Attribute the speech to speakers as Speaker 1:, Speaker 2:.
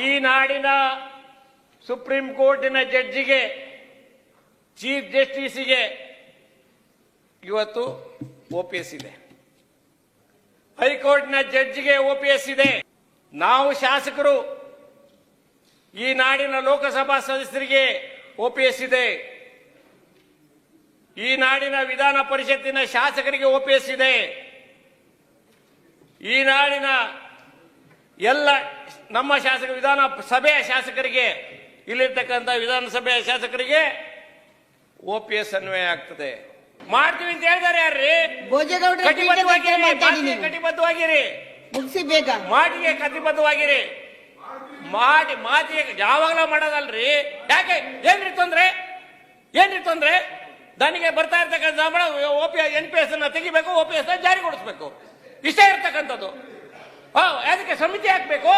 Speaker 1: ಈ ನಾಡಿನ ಸುಪ್ರೀಂ ಕೋರ್ಟಿನ ಜಡ್ಜಿಗೆ, ಚೀಫ್ ಜಸ್ಟಿಸ್ಗೆ ಇವತ್ತು ಓಪಿಎಸ್ ಇದೆ. ಹೈಕೋರ್ಟ್ನ ಜಡ್ಜಿಗೆ ಓಪಿಎಸ್ ಇದೆ. ನಾವು ಶಾಸಕರು, ಈ ನಾಡಿನ ಲೋಕಸಭಾ ಸದಸ್ಯರಿಗೆ ಓಪಿಎಸ್ ಇದೆ. ಈ ನಾಡಿನ ವಿಧಾನ ಪರಿಷತ್ತಿನ ಶಾಸಕರಿಗೆ ಓಪಿಎಸ್ ಇದೆ. ಈ ನಾಡಿನ ಎಲ್ಲ ನಮ್ಮ ಶಾಸಕ ವಿಧಾನ ಸಭೆಯ ಶಾಸಕರಿಗೆ, ಇಲ್ಲಿರ್ತಕ್ಕಂಥ ವಿಧಾನಸಭೆಯ ಶಾಸಕರಿಗೆ ಓಪಿಎಸ್ ಅನ್ವಯ ಆಗ್ತದೆ. ಮಾಡ್ತೀವಿ ಅಂತ ಹೇಳಿದಾರೆ ಯಾರ್ರಿ? ಕಟಿಬದ್ಧವಾಗಿರಿ,
Speaker 2: ಮುಗಿಸಿ ಬೇಗ
Speaker 1: ಮಾಡಿಗೆ ಕಟಿಬದ್ಧವಾಗಿರಿ. ಮಾಡಿ ಮಾತಿಗೆ ಯಾವಾಗಲೂ ಮಾಡೋದಲ್ರಿ. ಯಾಕೆ? ಏನ್ರಿ ತೊಂದ್ರೆ? ಏನ್ರಿ ತೊಂದ್ರೆ? ದನಿಗೆ ಬರ್ತಾ ಇರ್ತಕ್ಕಂಥ ಸಂಬಳ NPS ಅನ್ನ ತೆಗಿಬೇಕು, OPS ಜಾರಿಗೊಳಿಸಬೇಕು, ಇಷ್ಟೇ ಇರ್ತಕ್ಕಂಥದ್ದು. ಅದಕ್ಕೆ ಸಮಿತಿ ಹಾಕ್ಬೇಕು.